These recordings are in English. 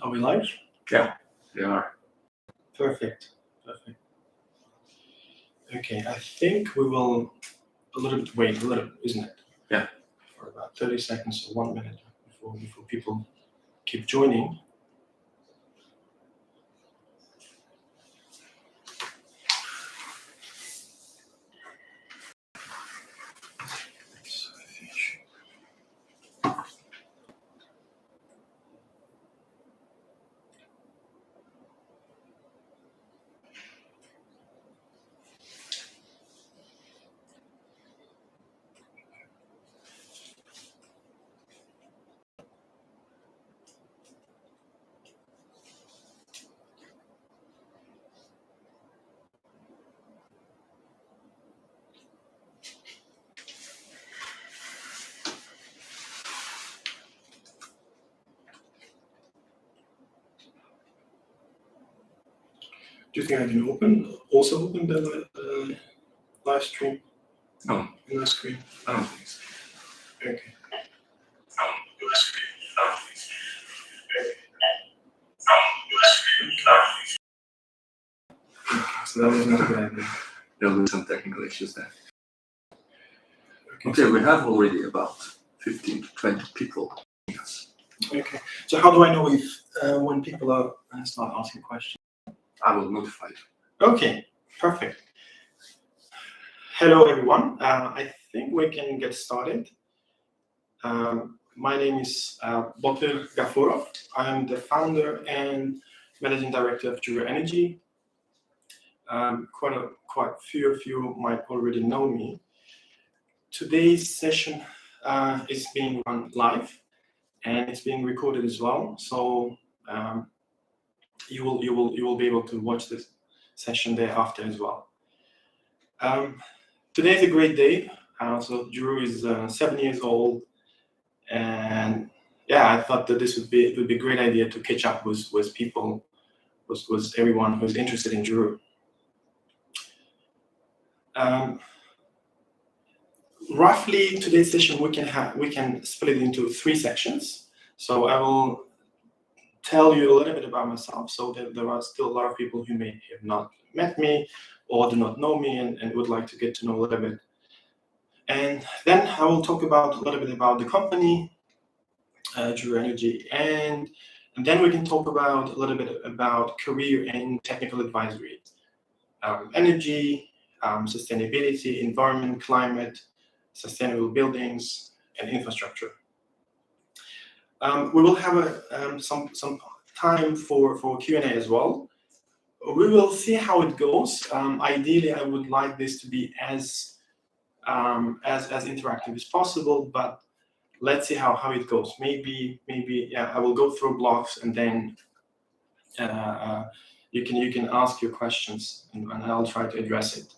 Are we live? Yeah, they are. Perfect. Okay, I think we will wait a little, isn't it? Yeah. For about 30 seconds or 1 minute before people keep joining. Do you think I can also open the live stream? No. In the screen? I don't think so. Okay. So that was not a good idea. There'll be some technical issues there. Okay, we have already about 15 to 20 people. Okay. So how do I know if when people are start asking questions? I will notify you. Okay, perfect. Hello, everyone. I think we can get started. My name is Botir Gafurov. I'm the founder and managing director of Juru Energy. Quite few of you might already know me. Today's session is being run live, and it's being recorded as well. So you will be able to watch this session thereafter as well. Today is a great day. So Juru is 7 years old, and yeah, I thought that it would be a great idea to catch up with people, with everyone who's interested in Juru. Roughly today's session we can split it into 3 sections. So I will tell you a little bit about myself, so that there are still a lot of people who may have not met me or do not know me and would like to get to know a little bit. And then I will talk a little bit about the company, Juru Energy, and then we can talk a little bit about career and technical advisory, energy, sustainability, environment, climate, sustainable buildings, and infrastructure. We will have some time for Q&A as well. We will see how it goes. Ideally, I would like this to be as interactive as possible, but let's see how it goes. Maybe yeah, I will go through blocks, and then you can ask your questions, and I'll try to address it.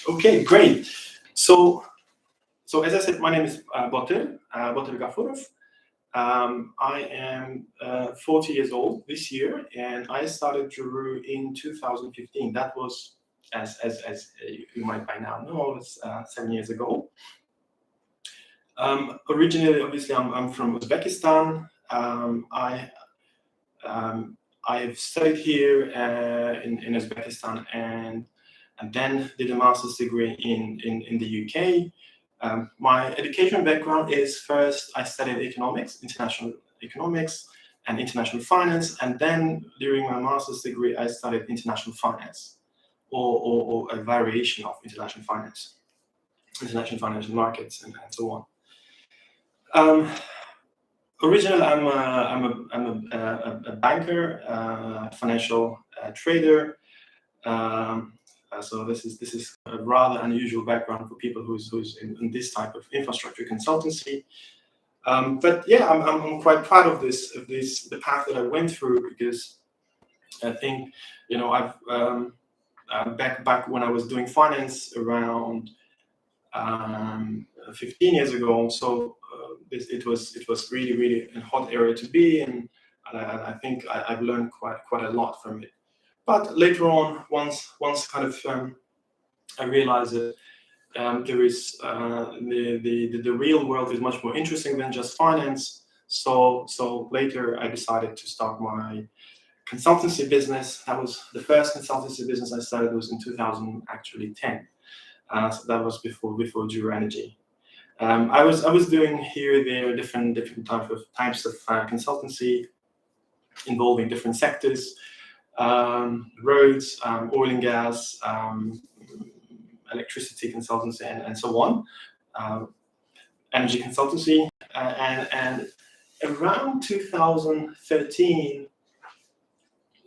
Okay, great. So as I said, my name is Botir Gafurov. I am 40 years old this year, and I started Juru in 2015. That was, as you might by now know, it's 7 years ago. Originally, obviously, I'm from Uzbekistan. I've studied here in Uzbekistan, and then did a master's degree in the UK. My education background is, first I studied international economics and international finance, and then during my master's degree I studied international finance, or a variation of international finance, international financial markets, and so on. Originally, I'm a banker, financial trader. So this is a rather unusual background for people who's in this type of infrastructure consultancy. But yeah, I'm quite proud of the path that I went through, because I think, you know, I've back when I was doing finance around 15 years ago. So it was really a hot area to be in, and I think I've learned quite a lot from it. But later on, once kind of I realized that there is the real world is much more interesting than just finance. So later I decided to start my consultancy business. That was the first consultancy business I started was in 2010. So that was before Juru Energy. I was doing here there different types of consultancy involving different sectors, roads, oil and gas, electricity consultancy, and so on, energy consultancy, and around 2013,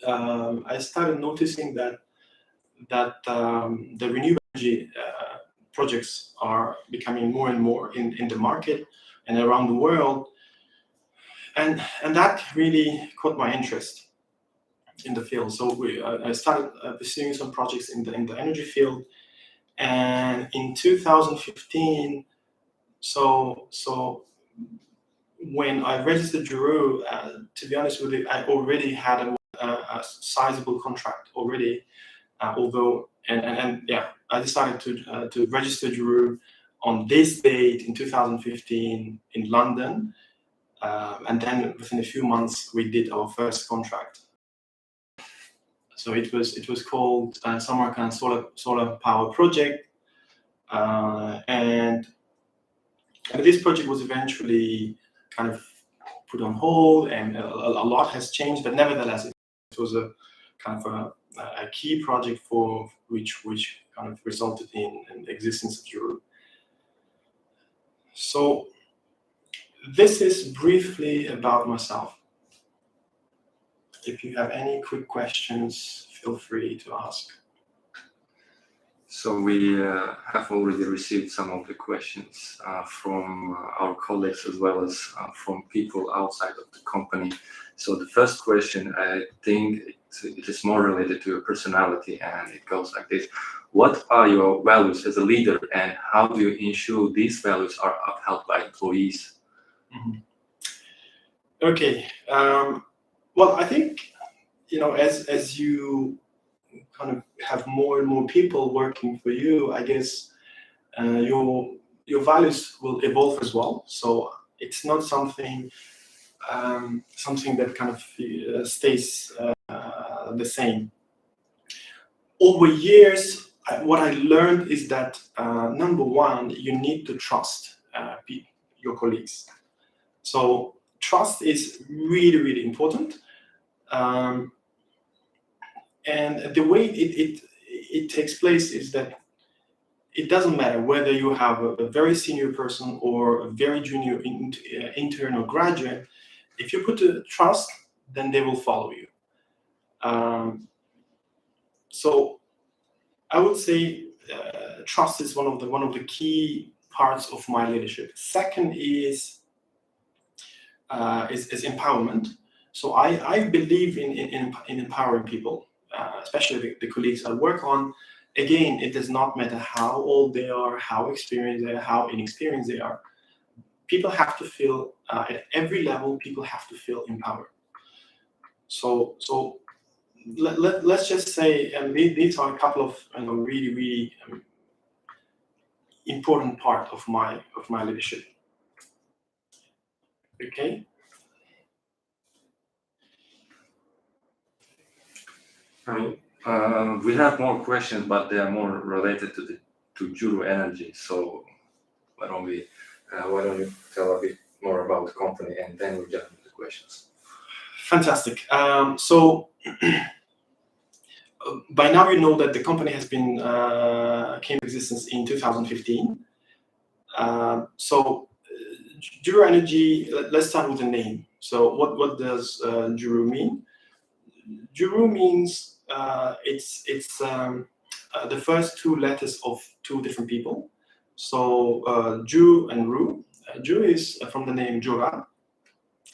I started noticing that the renewable energy projects are becoming more and more in the market and around the world, and that really caught my interest in the field. So I started pursuing some projects in the energy field, and in 2015, so when I registered Juru, to be honest with you, I already had a sizable contract already. Although, yeah, I decided to register Juru on this date in 2015 in London, and then within a few months we did our first contract. So it was called Samarkand Solar Power Project, and this project was eventually kind of put on hold, and a lot has changed. But nevertheless, it was a kind of a key project for which kind of resulted in the existence of Juru. So this is briefly about myself. If you have any quick questions, feel free to ask. So we have already received some of the questions from our colleagues as well as from people outside of the company. So the first question, I think it is more related to your personality, and it goes like this. What are your values as a leader, and how do you ensure these values are upheld by employees? Mm-hmm. Okay. Well, I think, as you kind of have more and more people working for you, I guess your values will evolve as well. So it's not something that kind of stays the same. Over years, what I learned is that number one, you need to trust your colleagues. So trust is really, really important. And the way it takes place is that it doesn't matter whether you have a very senior person or a very junior intern or graduate. If you put the trust, then they will follow you. So I would say trust is one of the key parts of my leadership. Second is empowerment. So I believe in empowering people. Especially the colleagues I work on. Again, it does not matter how old they are, how experienced they are, how inexperienced they are. People have to feel, at every level, people have to feel empowered. So let's just say, and these are a couple of really, really important part of my leadership. Okay. We have more questions, but they are more related to Juru Energy. So why don't you tell a bit more about the company, and then we jump into the questions. Fantastic. So by now you know that the company has been came to existence in 2015. So Juru Energy. Let's start with the name. So what does Juru mean? Juru means it's the first two letters of two different people. So Ju and Ru. Ju is from the name Jura.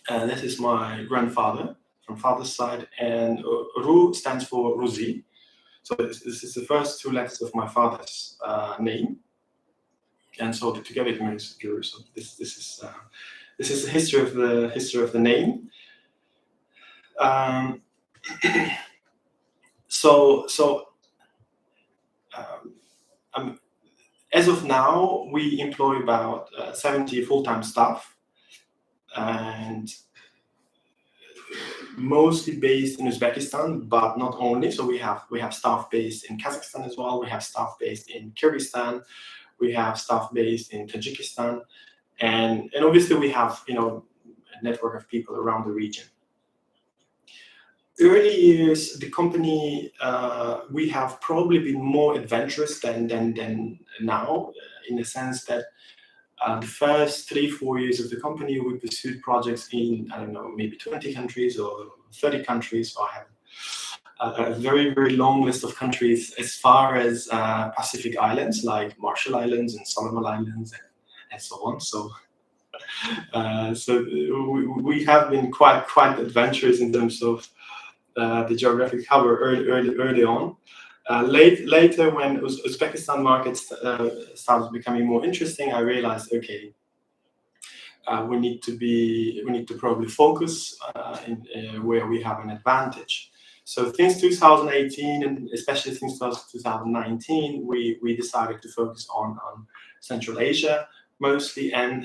This is my grandfather from father's side, and Ru stands for Ruzi. So this is the first two letters of my father's name, and so together it means Juru. So this is the history of the name. As of now, we employ about 70 full-time staff. and mostly based in Uzbekistan, but not only. So we have staff based in Kazakhstan as well. We have staff based in Kyrgyzstan. We have staff based in Tajikistan, and obviously we have a network of people around the region. Early years, the company, we have probably been more adventurous than now, in the sense that the first 3-4 years of the company, we pursued projects in, I don't know, maybe 20 countries or 30 countries. So I have a very, very long list of countries as far as Pacific Islands, like Marshall Islands and Solomon Islands and so on. So we have been quite adventurous in terms of the geographic cover early on. Later, when Uzbekistan markets started becoming more interesting, I realized, okay, we need to probably focus in where we have an advantage. So since 2018, and especially since 2019, we decided to focus on Central Asia mostly and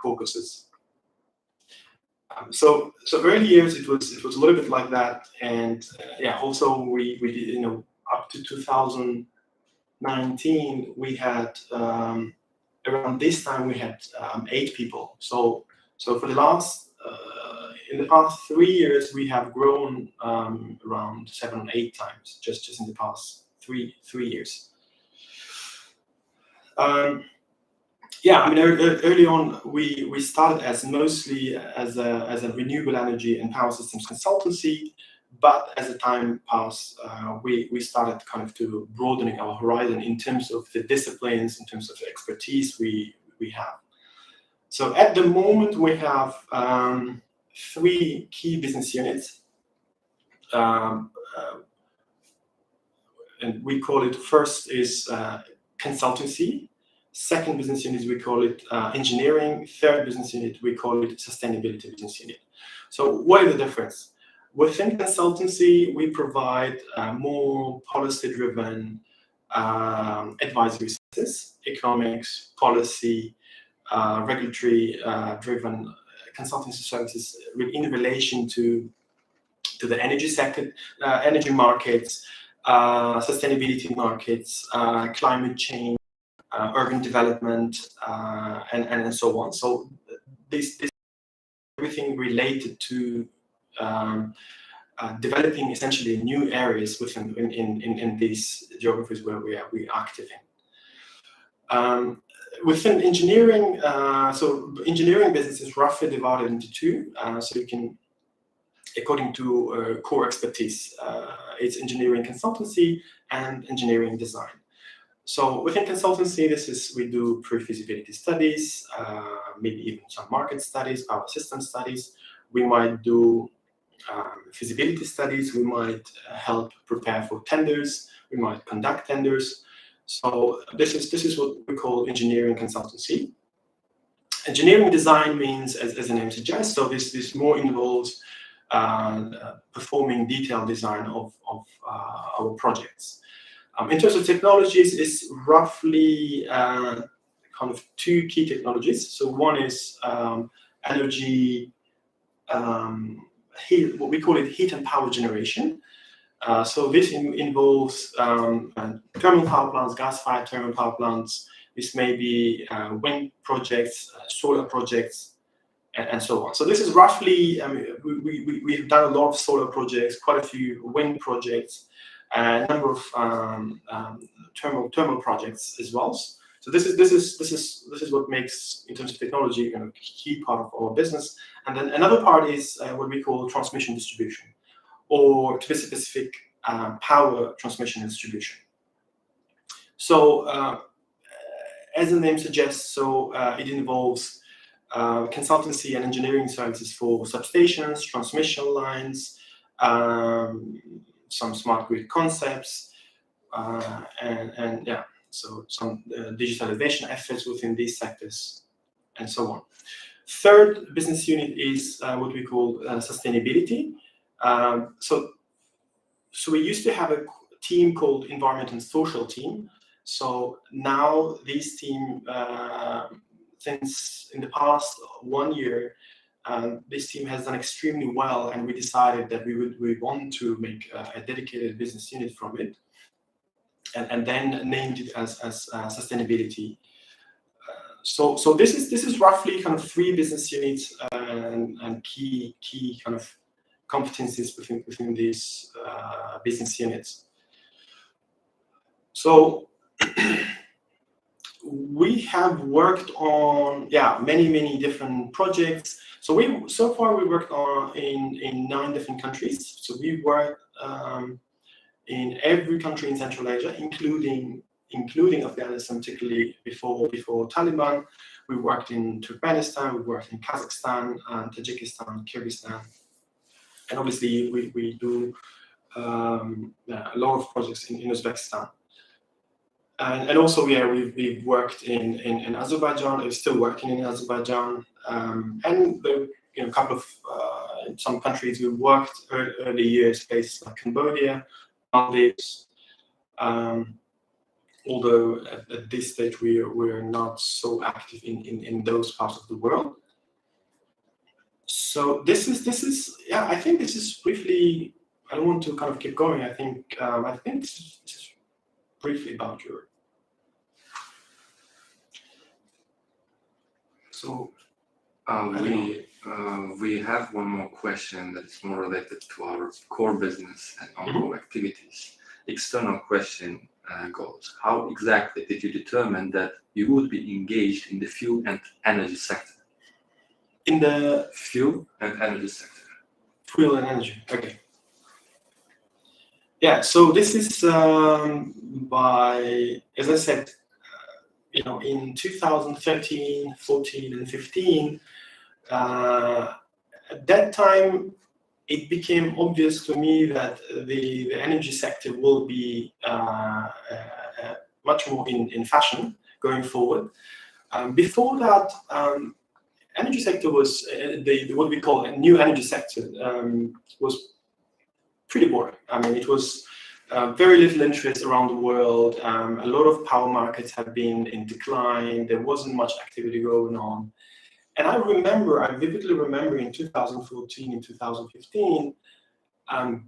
Caucasus. So early years it was a little bit like that, and also we did, up to 2019 we had around this time we had 8 people. So for the last in the past 3 years we have grown around 7 or 8 times just in the past 3 years. Early on we started mostly as a renewable energy and power systems consultancy, but as the time passed, we started kind of to broadening our horizon in terms of the disciplines, in terms of the expertise we have. So at the moment we have 3 key business units, and we call it, first is consultancy. Second business unit, we call it engineering. Third business unit, we call it sustainability business unit. So what is the difference? Within consultancy, we provide more policy-driven advisory services, economics, policy, regulatory-driven consultancy services in relation to the energy sector, energy markets, sustainability markets, climate change, urban development, and so on. So this everything related to developing essentially new areas within in these geographies where we are active in. Within engineering, so engineering business is roughly divided into 2. So you can, according to core expertise, it's engineering consultancy and engineering design. So within consultancy, we do pre-feasibility studies, maybe even some market studies, power system studies. We might do feasibility studies. We might help prepare for tenders. We might conduct tenders. So this is what we call engineering consultancy. Engineering design means, as the name suggests, so this more involves performing detailed design of our projects. In terms of technologies, it's roughly kind of 2 key technologies. So one is energy, heat, what we call it heat and power generation. So this involves thermal power plants, gas-fired thermal power plants. This may be wind projects, solar projects, and so on. So this is roughly, we've done a lot of solar projects, quite a few wind projects, a number of thermal projects as well. So this is what makes, in terms of technology, a key part of our business. And then another part is what we call transmission distribution, or to be specific, power transmission and distribution. So as the name suggests, so it involves consultancy and engineering services for substations, transmission lines, some smart grid concepts, and so some digitalization efforts within these sectors, and so on. Third business unit is what we call sustainability. So we used to have a team called Environment and Social Team. So now this team since in the past 1 year, this team has done extremely well, and we decided that we want to make a dedicated business unit from it, and then named it as sustainability. So this is roughly kind of 3 business units and key kind of competencies within these business units. So we have worked on many different projects. So far we worked on in 9 different countries. So we worked in every country in Central Asia, including Afghanistan, particularly before Taliban. We worked in Turkmenistan, we worked in Kazakhstan, and Tajikistan, Kyrgyzstan, and obviously we do a lot of projects in Uzbekistan. And also, we've worked in Azerbaijan. We're still working in Azerbaijan, and there, a couple of in some countries we worked early years, places like Cambodia, Maldives. Although at this stage we're not so active in those parts of the world. So this is I think this is briefly. I don't want to kind of keep going. I think this is briefly about Juru. So we have one more question that is more related to our core business and ongoing activities. External question goes: how exactly did you determine that you would be engaged in the fuel and energy sector? In the fuel and energy sector. Fuel and energy. Okay. Yeah. So this is by, as I said, in 2013, 14, and 15. At that time, it became obvious to me that the energy sector will be much more in fashion going forward. Before that, energy sector was what we call a new energy sector was pretty boring. I mean, it was very little interest around the world. A lot of power markets have been in decline. There wasn't much activity going on. And I vividly remember in 2014 and 2015,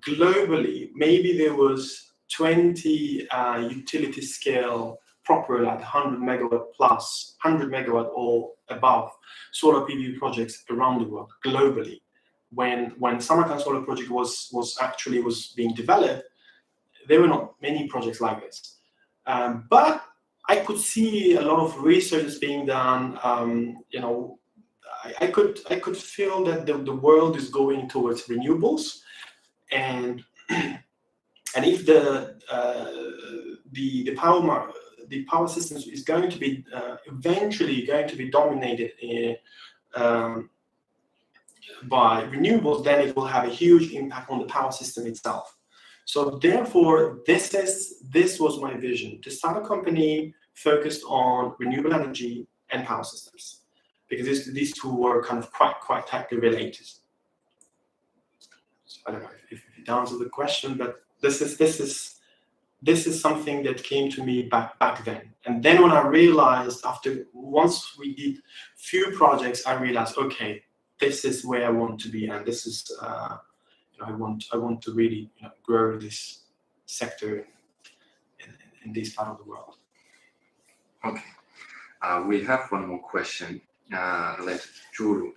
globally, maybe there was 20 utility scale proper, like 100 megawatt plus, 100 megawatt or above solar PV projects around the world globally. When Samarkand solar project was being developed, there were not many projects like this. But I could see a lot of research being done. I could feel that the world is going towards renewables, and if the power system is going to be eventually going to be dominated by renewables, then it will have a huge impact on the power system itself. So therefore, this was my vision, to start a company focused on renewable energy and power systems, because these two were kind of quite tightly related. So I don't know if it answers the question, but this is something that came to me back then. And then when I realized, once we did few projects, I realized, okay, this is where I want to be, and this is I want to really grow this sector in this part of the world. Okay, we have one more question related to Juru.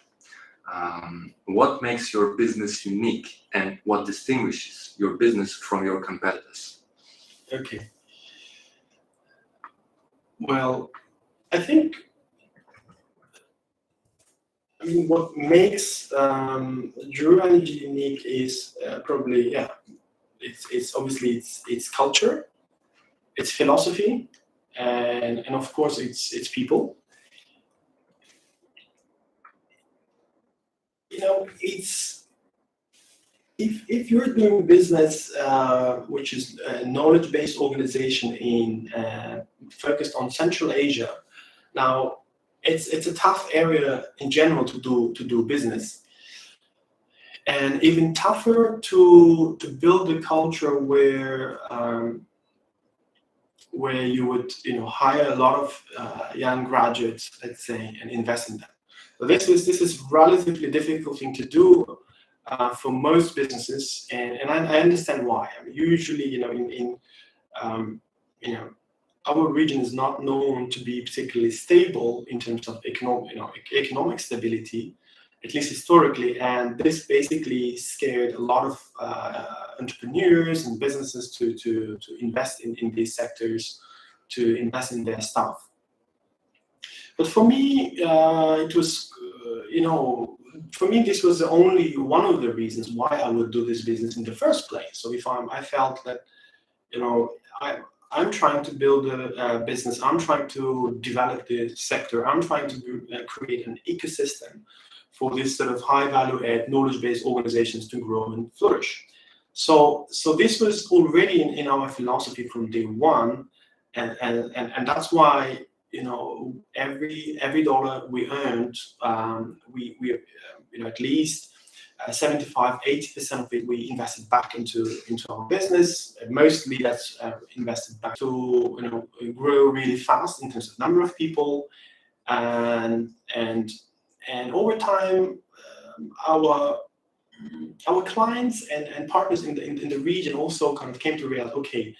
What makes your business unique, and what distinguishes your business from your competitors? Okay. Well, I think, what makes Juru Energy unique is probably, it's obviously its culture, its philosophy, and of course its people. It's if you're doing business, which is a knowledge-based organization focused on Central Asia. Now, it's a tough area in general to do business, and even tougher to build a culture where where you would hire a lot of young graduates, let's say, and invest in them. So this is relatively difficult thing to do for most businesses, and I understand why. I mean, usually, in our region is not known to be particularly stable in terms of economic stability, at least historically, and this basically scared a lot of entrepreneurs and businesses to invest in these sectors, to invest in their staff. But for me, it was, for me, this was only one of the reasons why I would do this business in the first place. So if I felt that, I'm trying to build a business, I'm trying to develop the sector, I'm trying to create an ecosystem for this sort of high value add knowledge-based organizations to grow and flourish. So this was already in our philosophy from day one, and that's why every dollar we earned, we at least 75-80% of it we invested back into our business. Mostly that's invested back to grow really fast in terms of number of people, and over time our clients and partners in the region also kind of came to realize, okay,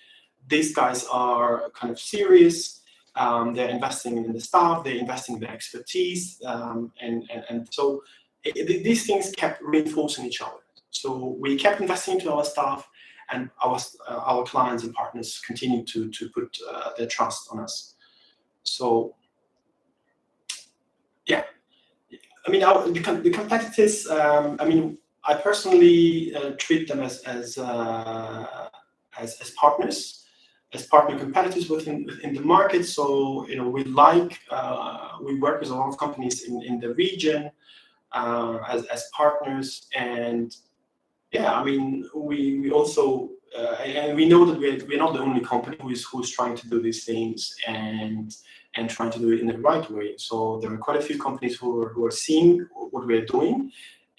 these guys are kind of serious. They're investing in the staff, they're investing in their expertise, and so these things kept reinforcing each other. So we kept investing into our staff, and our clients and partners continued to put their trust on us. So yeah, I mean, the competitors. I mean, I personally treat them as partners, as partner competitors within the market. So we work with a lot of companies in the region as partners, and yeah, I mean, we also and we know that we're not the only company who's trying to do these things and trying to do it in the right way. So there are quite a few companies who are seeing what we're doing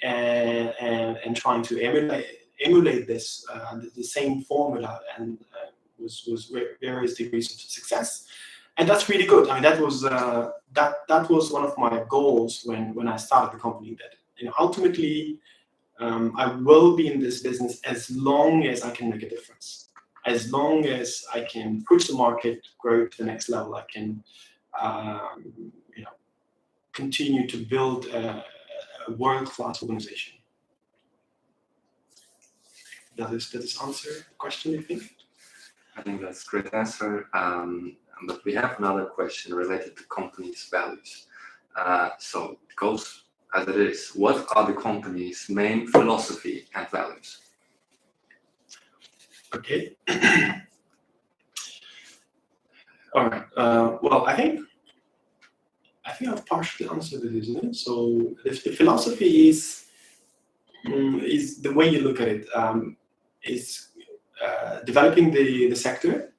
and trying to emulate this the same formula, and was various degrees of success, and that's really good. I mean, that was one of my goals when I started the company, that ultimately I will be in this business as long as I can make a difference, as long as I can push the market, grow to the next level. I can continue to build a world-class organization. Does this answer the question, you think? I think that's a great answer. But we have another question related to company's values. So it goes as it is. What are the company's main philosophy and values? Okay. All right. Well, I think I've partially answered it, isn't it? So the philosophy is the way you look at it. Is developing the sector,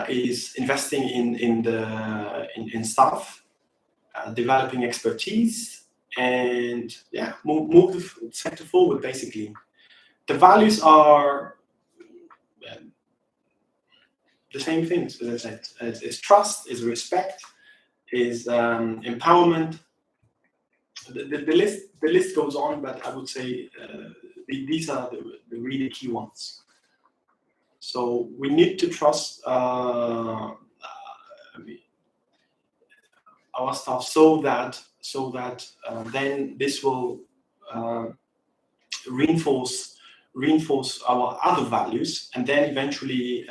is investing in staff, developing expertise, and yeah, move the sector forward. Basically, the values are the same things, as I said. It's trust, is respect, is empowerment. The list goes on, but I would say these are the really key ones. So we need to trust our staff so that then this will reinforce our other values, and then eventually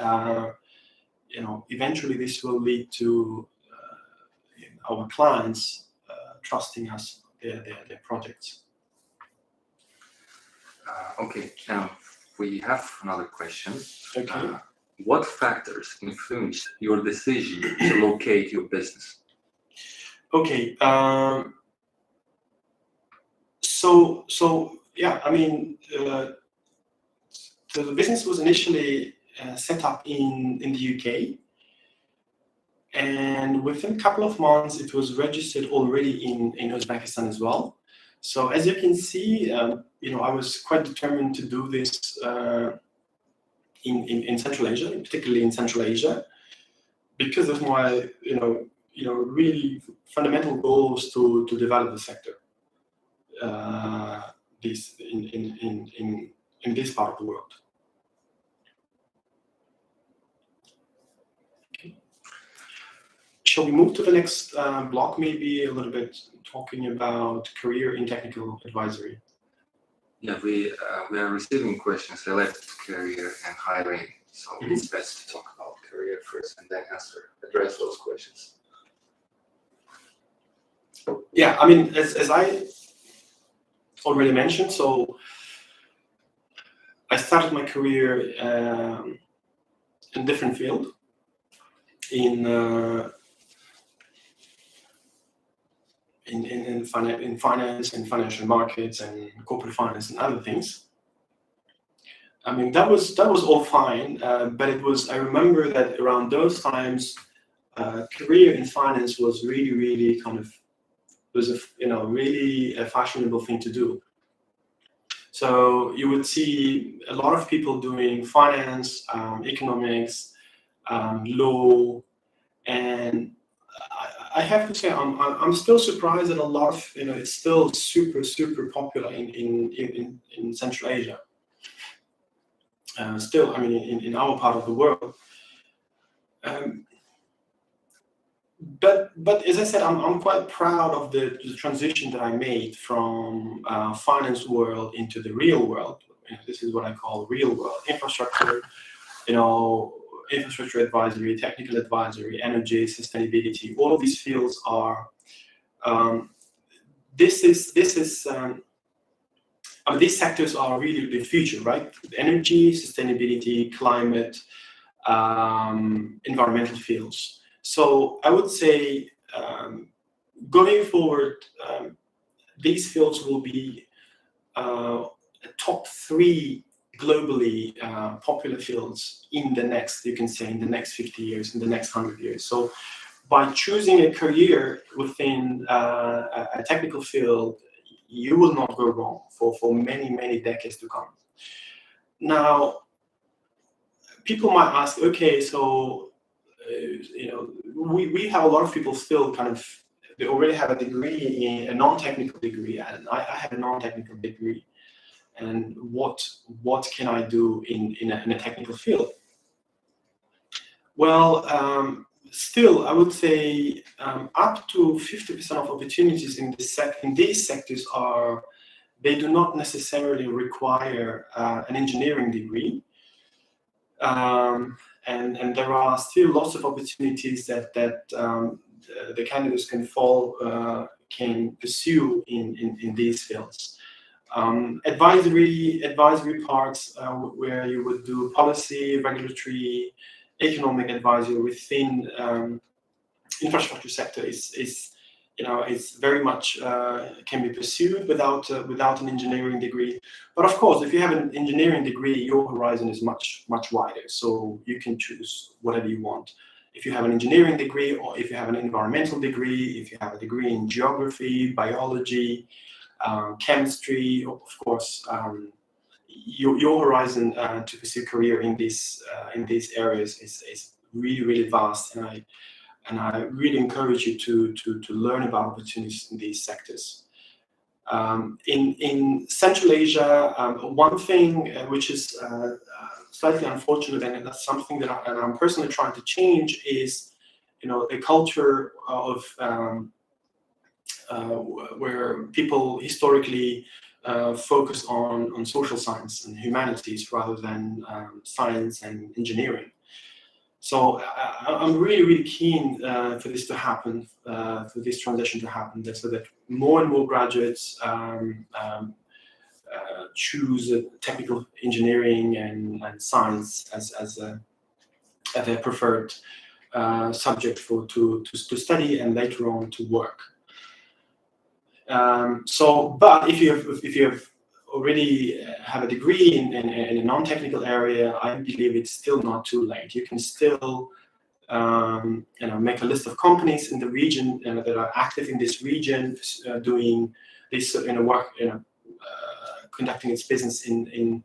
this will lead to our clients trusting us their projects. Okay, now we have another question. Okay. What factors influenced your decision to locate your business? Okay. So yeah, I mean, so the business was initially set up in the UK, and within a couple of months it was registered already in Uzbekistan as well. So as you can see, I was quite determined to do this in Central Asia, particularly in Central Asia, because of my really fundamental goals to develop the sector. This in this part of the world. Okay. Shall we move to the next block? Maybe a little bit talking about career in technical advisory. Yeah, we are receiving questions related to career and hiring, so it's best to talk about career first and then address those questions. Yeah, I mean, as I already mentioned, so I started my career in a different field, in finance and financial markets and corporate finance and other things. I mean, that was all fine, but I remember that around those times, career in finance was really kind of, really a fashionable thing to do. So you would see a lot of people doing finance, economics, law, and I have to say I'm still surprised that a lot of it's still super popular in Central Asia. Still, I mean, in our part of the world. But as I said, I'm quite proud of the transition that I made from finance world into the real world. This is what I call real world infrastructure. Infrastructure advisory, technical advisory, energy, sustainability. All of these fields are. These sectors are really the future, right? Energy, sustainability, climate, environmental fields. So I would say going forward, these fields will be top 3 globally popular fields in the next, you can say, in the next 50 years, in the next 100 years. So by choosing a career within a technical field, you will not go wrong for many decades to come. Now, people might ask, okay, so we have a lot of people still kind of, they already have a degree, a non-technical degree, and I have a non-technical degree. And what can I do in a technical field? Well, still, I would say up to 50% of opportunities in these sectors they do not necessarily require an engineering degree, and there are still lots of opportunities that the candidates can pursue in these fields. Advisory parts where you would do policy, regulatory, economic advisory within infrastructure sector is very much can be pursued without an engineering degree. But of course, if you have an engineering degree, your horizon is much wider. So you can choose whatever you want. If you have an engineering degree, or if you have an environmental degree, if you have a degree in geography, biology, chemistry, of course, your horizon to pursue career in these areas is really vast, and I really encourage you to learn about opportunities in these sectors. In Central Asia, one thing which is slightly unfortunate, and that's something that I'm personally trying to change, is a culture of where people historically focus on social science and humanities rather than science and engineering. So I'm really keen for this to happen, for this transition to happen, so that more and more graduates choose technical engineering and science as their preferred subject to study and later on to work. But if you have already have a degree in a non-technical area, I believe it's still not too late. You can still make a list of companies in the region that are active in this region, doing this work, conducting its business in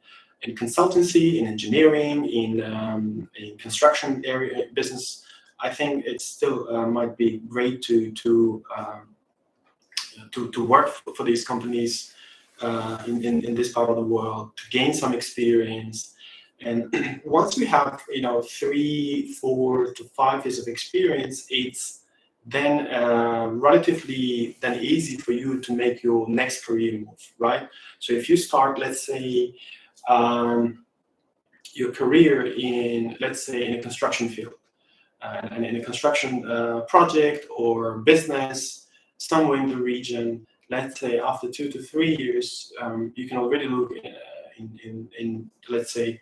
consultancy, in engineering, in construction area business, I think it still might be great to work for these companies in this part of the world, to gain some experience. And once we have 3, 4 to 5 years of experience, it's then relatively then easy for you to make your next career move, right? So if you start, let's say, your career in, let's say, in a construction field, and in a construction project or business somewhere in the region, let's say after 2 to 3 years, you can already look in let's say,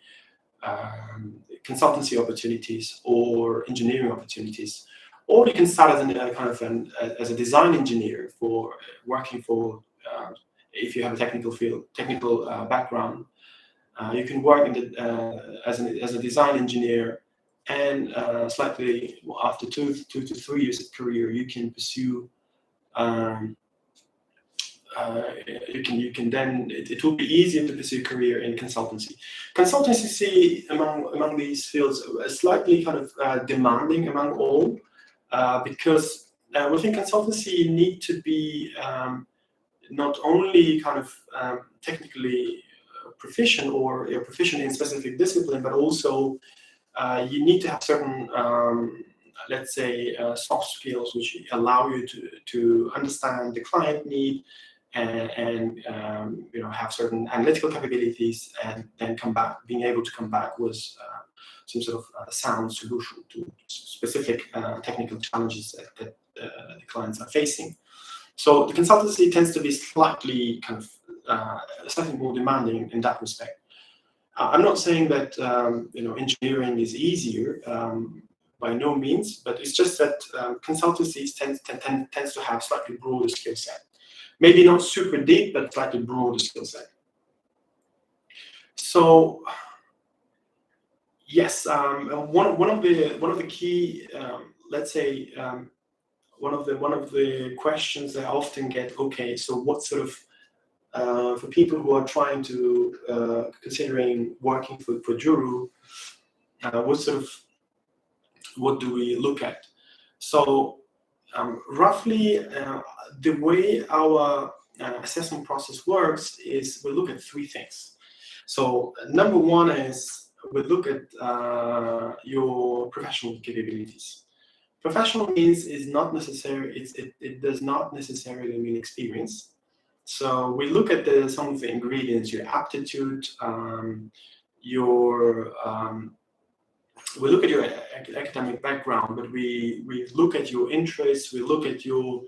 consultancy opportunities or engineering opportunities. Or you can start as as a design engineer for working for, if you have a technical background, you can work in the, as a design engineer, and slightly after 2 to 3 years of career, you can pursue. You can then, it will be easier to pursue a career in consultancy. Consultancy among these fields is slightly kind of demanding among all. Because within consultancy, you need to be not only kind of technically proficient or proficient in specific discipline, but also you need to have certain, let's say, soft skills which allow you to understand the client need and have certain analytical capabilities, and then being able to come back with some sort of sound solution to specific technical challenges that the clients are facing. So the consultancy tends to be slightly slightly more demanding in that respect. I'm not saying that engineering is easier, by no means, but it's just that consultancies tends to have slightly broader skill set. Maybe not super deep, but slightly broader skill set. So yes, one of the key, let's say, one of the questions I often get. Okay, so what sort of for people who are trying to considering working for Juru, what do we look at? So roughly, the way our assessment process works is we look at 3 things. So number 1 is we look at your professional capabilities. Professional means is not necessary. It does not necessarily mean experience. So we look at some of the ingredients: your aptitude, we look at your academic background, but we look at your interests. We look at your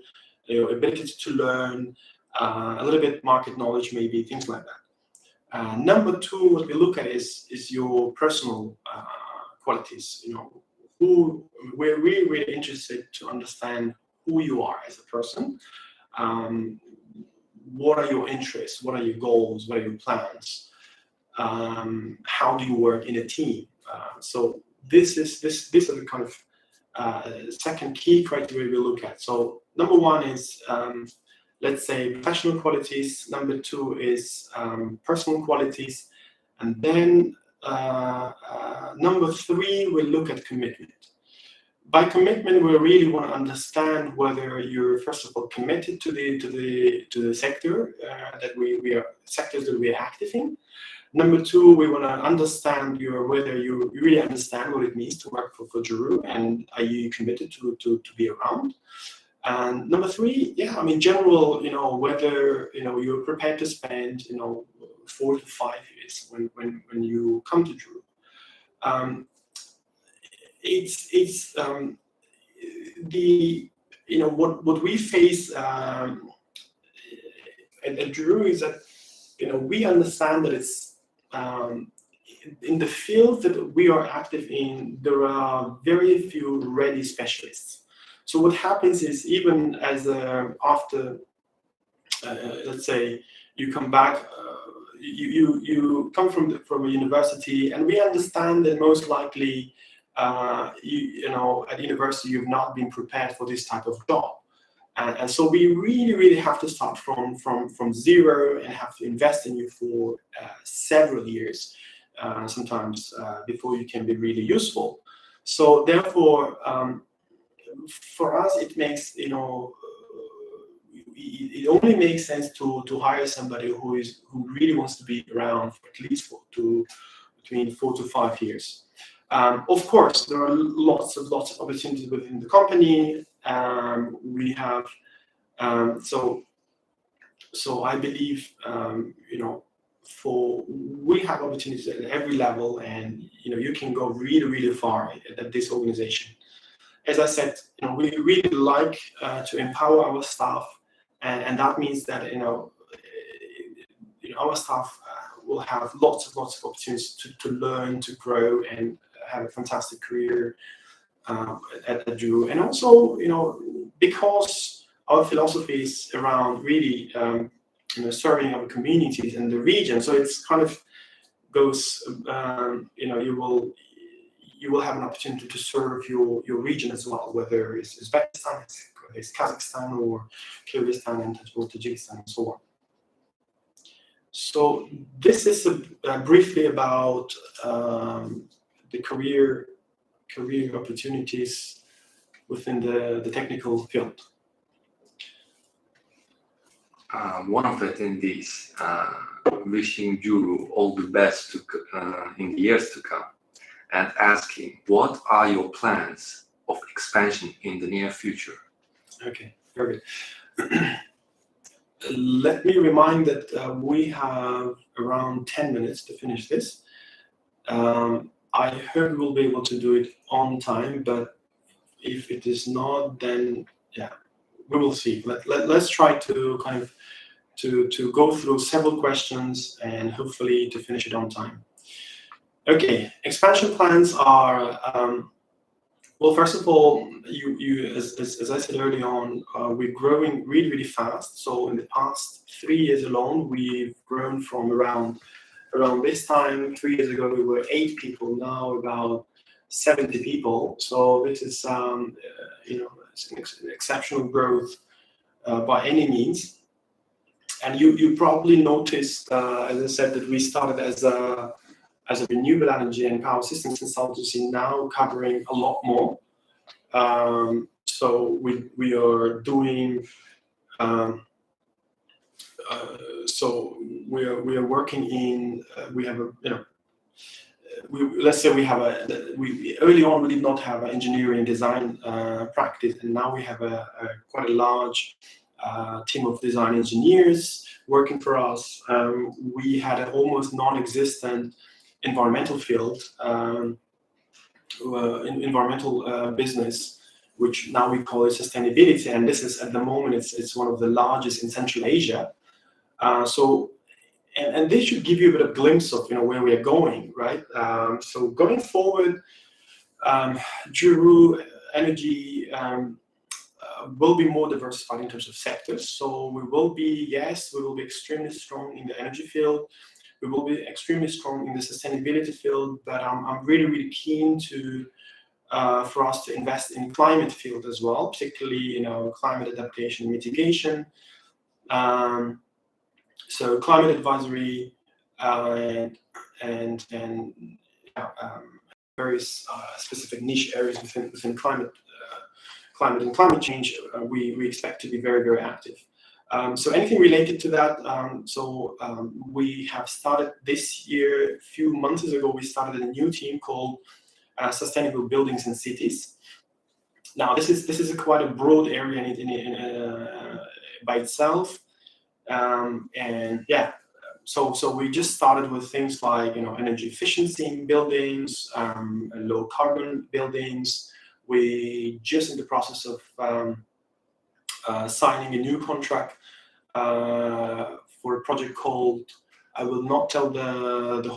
ability to learn, a little bit market knowledge, maybe things like that. Number 2, what we look at is your personal qualities. We're really interested to understand who you are as a person. What are your interests? What are your goals? What are your plans? How do you work in a team? So these are the kind of second key criteria we look at. So number 1 is let's say professional qualities. Number 2 is personal qualities, and then number 3 we look at commitment. By commitment, we really want to understand whether you're first of all committed to the sector sectors that we are active in. Number 2, we want to understand whether you really understand what it means to work for Juru, and are you committed to be around. And number 3, general, whether you're prepared to spend 4 to 5 years when you come to Juru. It's what we face at Juru is that we understand that it's in the field that we are active in, there are very few ready specialists. So what happens is, even as after let's say you come back, you come from a university, and we understand that most likely at university you've not been prepared for this type of job. And so we really have to start from zero and have to invest in you for several years, sometimes before you can be really useful. So therefore, for us, it makes, it only makes sense to hire somebody who really wants to be around for at least between 4 to 5 years. Of course, there are lots of opportunities within the company. We have so I believe we have opportunities at every level, and you can go really far at this organization. As I said, we really like to empower our staff, and that means that our staff will have lots of opportunities to learn, to grow, and have a fantastic career at Juru. And also, because our philosophy is around really serving our communities and the region, so it's kind of goes, you will have an opportunity to serve your region as well, whether it's Uzbekistan, it's Kazakhstan, or Kyrgyzstan and Tajikistan, and so on. So this is briefly about the career opportunities within the technical field. One of the attendees wishing Juru all the best in the years to come, and asking, what are your plans of expansion in the near future? Okay, very good. Let me remind that we have around 10 minutes to finish this. I hope we'll be able to do it on time, but if it is not, then yeah, we will see. Let's try to kind of to go through several questions and hopefully to finish it on time. Okay, expansion plans are well. First of all, as I said early on, we're growing really fast. So in the past 3 years alone, we've grown from around this time 3 years ago we were 8 people. Now about 70 people. So this is it's an exceptional growth by any means. And you probably noticed, as I said, that we started as a renewable energy and power systems consultancy, now covering a lot more. So we are doing. So we are working in. We have a let's say we have early on we did not have an engineering design practice, and now we have quite a large team of design engineers working for us. We had an almost non-existent environmental field, environmental business, which now we call it sustainability, and this is at the moment it's one of the largest in Central Asia. And this should give you a bit of glimpse of where we are going, right? So going forward, Juru Energy will be more diversified in terms of sectors. So we will be extremely strong in the energy field. We will be extremely strong in the sustainability field, but I'm really keen for us to invest in climate field as well, particularly climate adaptation mitigation. So climate advisory and various specific niche areas within climate and climate change, we expect to be very active. So anything related to that, we have started this year, a few months ago, we started a new team called Sustainable Buildings and Cities. Now this is quite a broad area by itself. So we just started with things like energy efficiency in buildings, low carbon buildings. We just in the process of signing a new contract for a project called, I will not tell the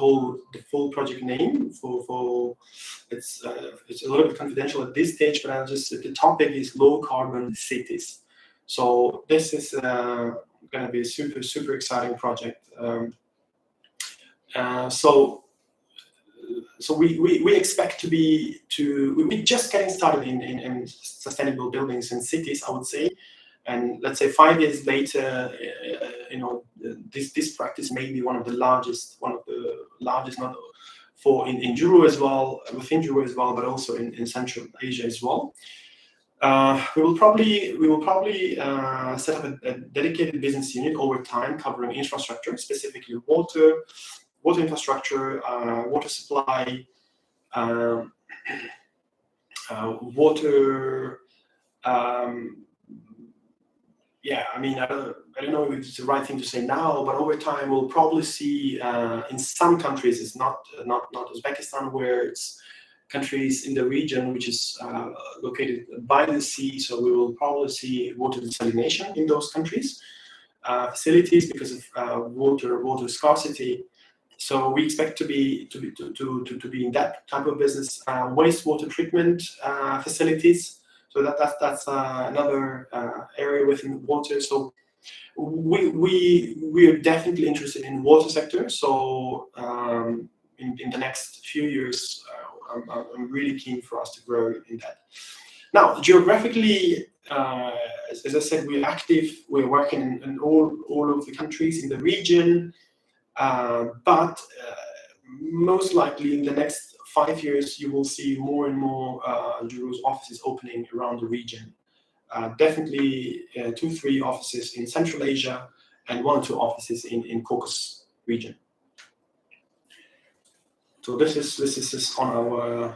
full project name for it's a little bit confidential at this stage, but the topic is low carbon cities. So this is going to be a super exciting project. So we expect we're just getting started in sustainable buildings and cities, I would say. And let's say 5 years later, this practice may be one of the largest, not in Juru as well, within Juru as well, but also in Central Asia as well. We will probably set up a dedicated business unit over time, covering infrastructure, specifically water infrastructure, water supply, water. I don't know if it's the right thing to say now, but over time we'll probably see in some countries, it's not Uzbekistan, where it's countries in the region which is located by the sea, so we will probably see water desalination in those countries, facilities because of water scarcity. So we expect to be in that type of business, wastewater treatment facilities. So that's another area within water. So we are definitely interested in water sector. So in the next few years, I'm really keen for us to grow in that. Now, geographically, as I said, we're active. We're working in all of the countries in the region, but most likely in the next 5 years, you will see more and more Juru's offices opening around the region. Definitely 2-3 offices in Central Asia and 1 or 2 offices in Caucasus region. So this is on our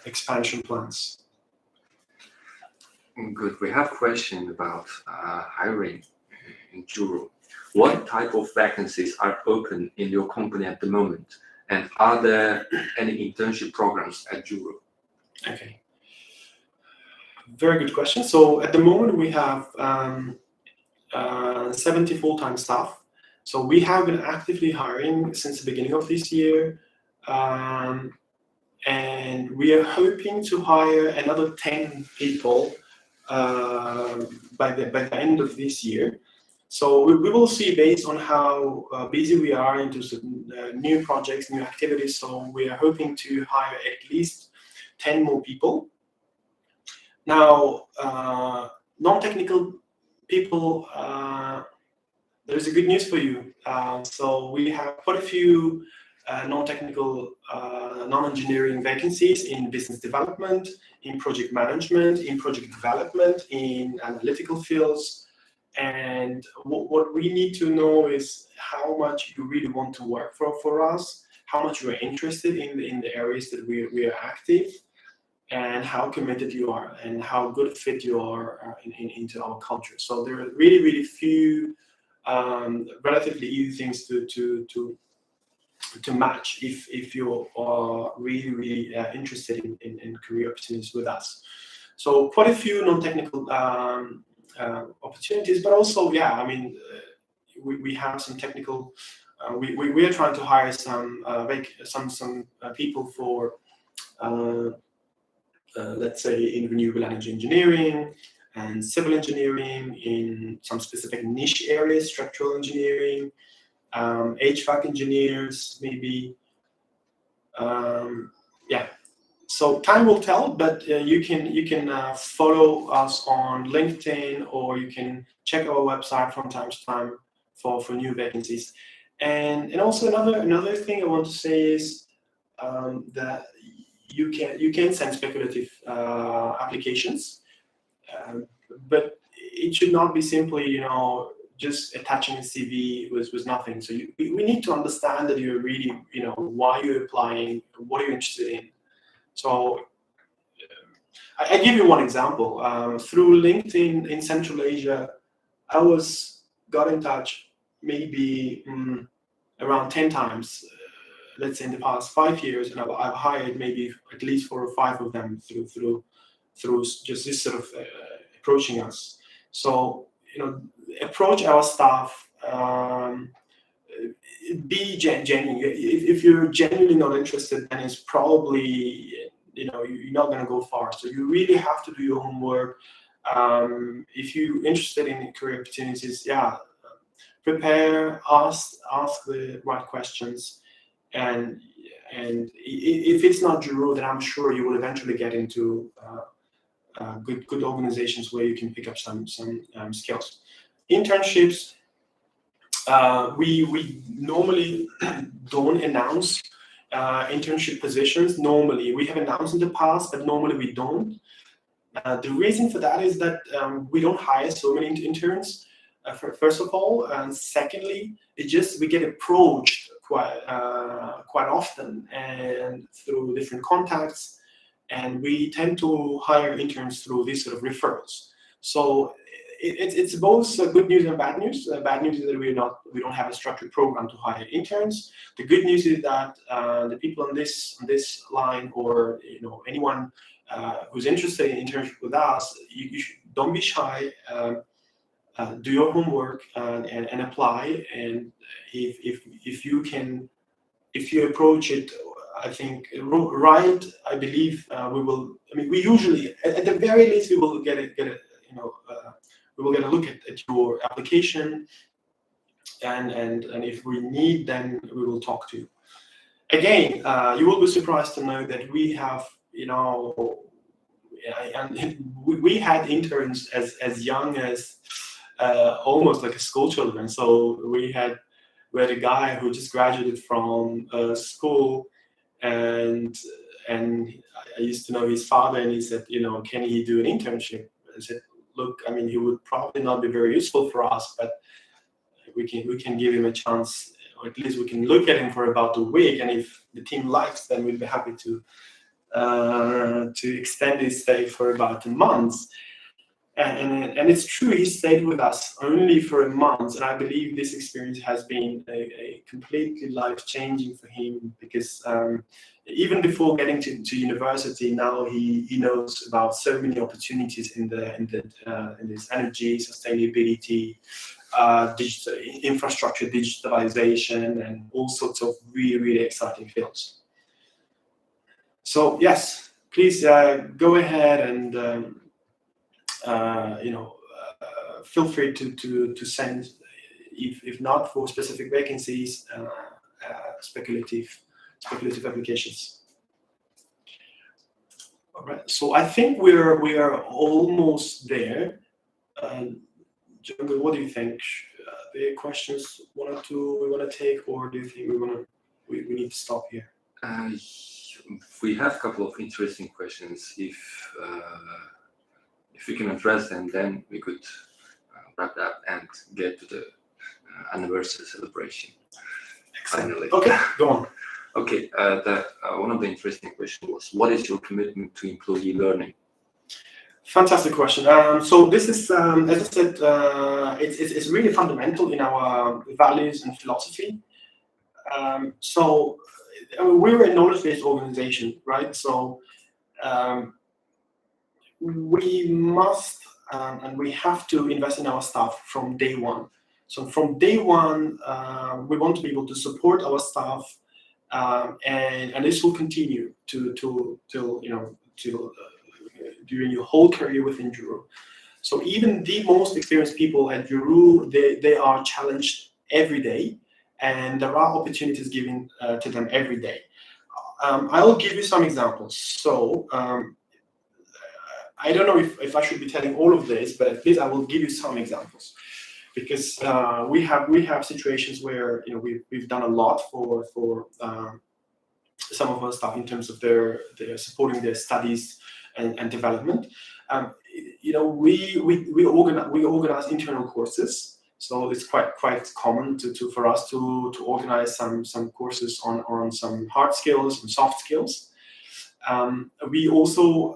expansion plans. Good. We have a question about hiring in Juru. What type of vacancies are open in your company at the moment? And are there any internship programs at Juru? Okay. Very good question. So at the moment we have 70 full-time staff. So we have been actively hiring since the beginning of this year. And we are hoping to hire another 10 people by the end of this year. So we will see based on how busy we are into new projects, new activities. So we are hoping to hire at least 10 more people. Now, non-technical people, there's a good news for you. So we have quite a few non-technical, non-engineering vacancies in business development, in project management, in project development, in analytical fields. And what we need to know is how much you really want to work for us, how much you are interested in the areas that we are active, and how committed you are, and how good fit you are into our culture. So there are really few relatively easy things to match if you are really interested in career opportunities with us. So quite a few non-technical opportunities, but also we have some technical. We are trying to hire some people for let's say in renewable energy engineering and civil engineering, in some specific niche areas, structural engineering, HVAC engineers, maybe. So time will tell, but you can follow us on LinkedIn, or you can check our website from time to time for new vacancies. And also another thing I want to say is that you can send speculative applications, but it should not be simply just attaching a CV with nothing. So we need to understand that you're really why you're applying, what are you interested in. So I give you one example. Through LinkedIn in Central Asia, I got in touch maybe around 10 times, let's say in the past 5 years, and I've hired maybe at least 4 or 5 of them through just this sort of approaching us. So approach our staff. Be genuine. If you're genuinely not interested, then it's probably you're not going to go far. So you really have to do your homework. If you're interested in career opportunities, prepare, ask the right questions, and if it's not Juru, then I'm sure you will eventually get into good organizations where you can pick up some skills. Internships, we normally don't announce internship positions. Normally, we have announced in the past, but normally we don't. The reason for that is that we don't hire so many interns, first of all, and secondly, we get approached quite often and through different contacts, and we tend to hire interns through these sort of referrals. So it's both good news and bad news. Bad news is that we don't have a structured program to hire interns. The good news is that the people on this line, or anyone who's interested in internship with us, you don't be shy. Do your homework and apply. And if you approach it, I think right, I believe we will. I mean, we usually, at the very least, we will get it. We will get a look at your application, and if we need, then we will talk to you. Again, you will be surprised to know that we have, we had interns as young as almost like a school children. So we had a guy who just graduated from school, and I used to know his father, and he said, can he do an internship? I said, look, I mean, he would probably not be very useful for us, but we can give him a chance, or at least we can look at him for about a week, and if the team likes, then we'd be happy to extend his stay for about a month. And it's true, he stayed with us only for a month, and I believe this experience has been a completely life-changing for him, because even before getting to university, now he knows about so many opportunities in this energy, sustainability, digital infrastructure, digitalization, and all sorts of really exciting fields. So yes, please go ahead and feel free to send, if not for specific vacancies, speculative applications. All right, so I think we are almost there. Juru, what do you think? Are there questions, one or two we want to take, or do you think we need to stop here? We have a couple of interesting questions. If we can address them, then we could wrap up and get to the anniversary celebration. Finally. Okay, go on. Okay, one of the interesting questions was, what is your commitment to employee learning? Fantastic question. So this is, as I said, it's really fundamental in our values and philosophy. So we're a knowledge-based organization, right? So we must and we have to invest in our staff from day one. So from day one, we want to be able to support our staff, and this will continue till during your whole career within Juru. So even the most experienced people at Juru, they are challenged every day, and there are opportunities given to them every day. I'll give you some examples. So I don't know if I should be telling all of this, but at least I will give you some examples, because we have situations where we've done a lot for some of our staff in terms of their supporting their studies and development. We organize internal courses. So it's quite common for us to organize some courses on some hard skills and soft skills. We also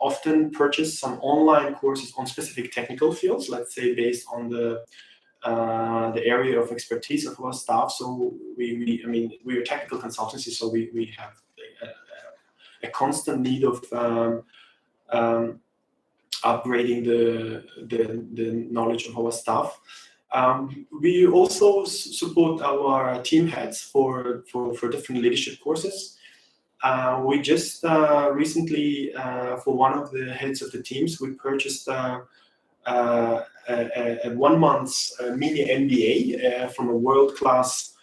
often purchase some online courses on specific technical fields, let's say based on the area of expertise of our staff. So we're a technical consultancy, so we have a constant need of upgrading the knowledge of our staff. We also support our team heads for different leadership courses. We just recently, for one of the heads of the teams, we purchased a 1 month mini MBA from a world-class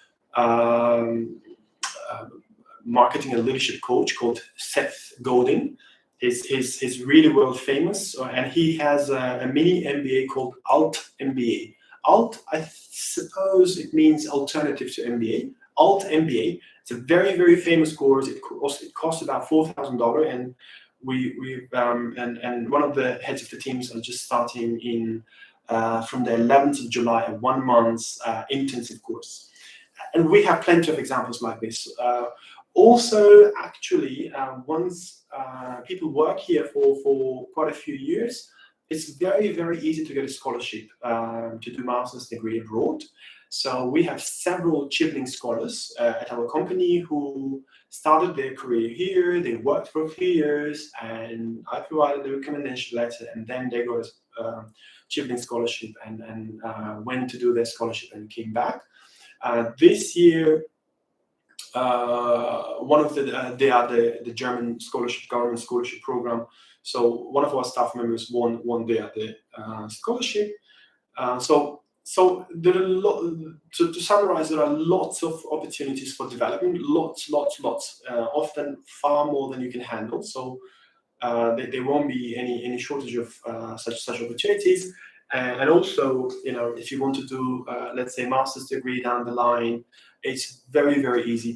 marketing and leadership coach called Seth Godin. He's really world famous, and he has a mini MBA called Alt MBA. Alt, I suppose it means alternative to MBA. Alt MBA. It's a very, very famous course. It costs about $4,000, and and one of the heads of the teams are just starting in from the 11th of July, a 1 month intensive course. And we have plenty of examples like this. Also, actually, once people work here for quite a few years, it's very, very easy to get a scholarship to do master's degree abroad. So we have several Chivling scholars at our company who started their career here. They worked for a few years, and I provided the recommendation letter, and then they got a Chivling scholarship and went to do their scholarship and came back. This year, one of they are the German government scholarship program. So one of our staff members won the scholarship. So there are to summarize, there are lots of opportunities for development, lots, often far more than you can handle. So there won't be any shortage of such opportunities. And also, if you want to do, let's say, master's degree down the line, it's very, very easy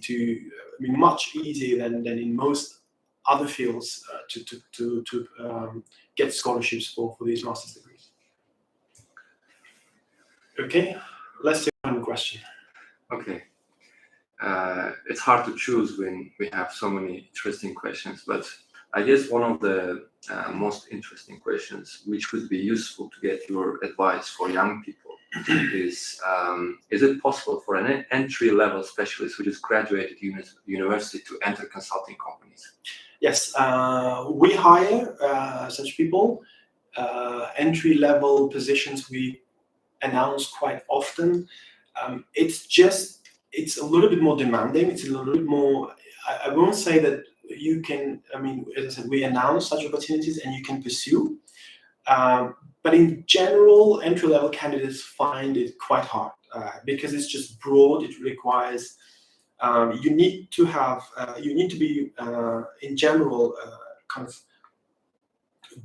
much easier than in most other fields to get scholarships for these master's degrees. Okay, let's take one question. Okay. It's hard to choose when we have so many interesting questions, but I guess one of the most interesting questions, which would be useful to get your advice for young people, is it possible for an entry-level specialist who just graduated university to enter consulting companies? Yes, we hire such people. Entry-level positions we announce quite often. It's a little bit more demanding. It's a little bit more, I won't say that you can, as I said, we announce such opportunities and you can pursue. But in general, entry-level candidates find it quite hard because it's just broad. It requires, you need to be, in general, kind of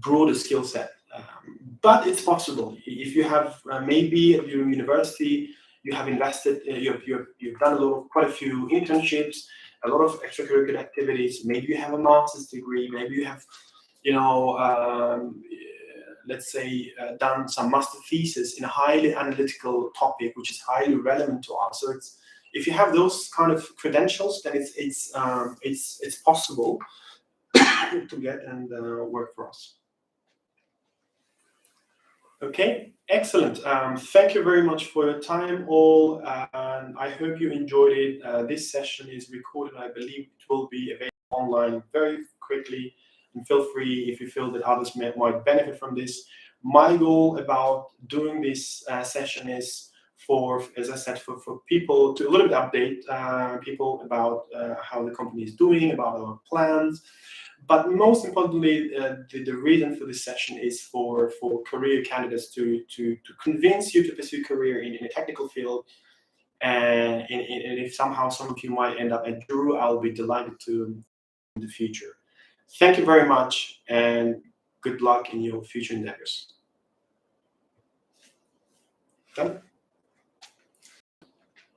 broader skill set. But it's possible. If you have maybe at your university, you have invested, you've done quite a few internships, a lot of extracurricular activities. Maybe you have a master's degree. Maybe you have, let's say, done some master thesis in a highly analytical topic, which is highly relevant to us. So if you have those kind of credentials, then it's possible to get and work for us. Okay, excellent. Thank you very much for your time, all, and I hope you enjoyed it. This session is recorded. I believe it will be available online very quickly, and feel free if you feel that others might benefit from this. My goal about doing this session is for, as I said, for people to a little bit update people about how the company is doing, about our plans. But most importantly, the reason for this session is for career candidates to convince you to pursue a career in a technical field. And if somehow some of you might end up at Juru, I'll be delighted to in the future. Thank you very much, and good luck in your future endeavors. Done?